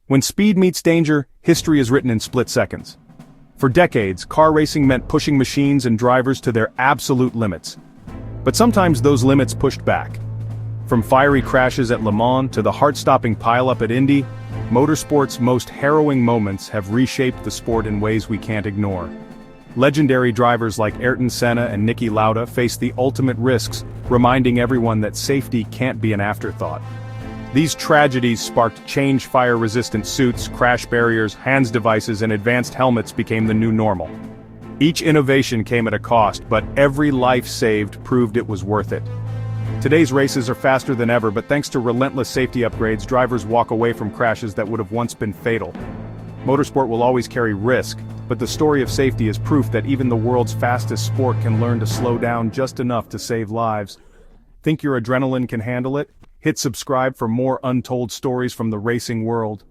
When speed meets danger, history is written in split seconds. For decades, car racing meant pushing machines and drivers to their absolute limits. But sometimes those limits pushed back. From fiery crashes at Le Mans to the heart-stopping pileup at Indy, motorsport's most harrowing moments have reshaped the sport in ways we can't ignore. Legendary drivers like Ayrton Senna and Niki Lauda faced the ultimate risks, reminding everyone that safety can't be an afterthought. These tragedies sparked fire-resistant suits, crash barriers, HANS devices, and advanced helmets became the new normal. Each innovation came at a cost, but every life saved proved it was worth it. Today's races are faster than ever, but thanks to relentless safety upgrades, drivers walk away from crashes that would have once been fatal. Motorsport will always carry risk, but the story of safety is proof that even the world's fastest sport can learn to slow down just enough to save lives. Think your adrenaline can handle it? Hit subscribe for more untold stories from the racing world.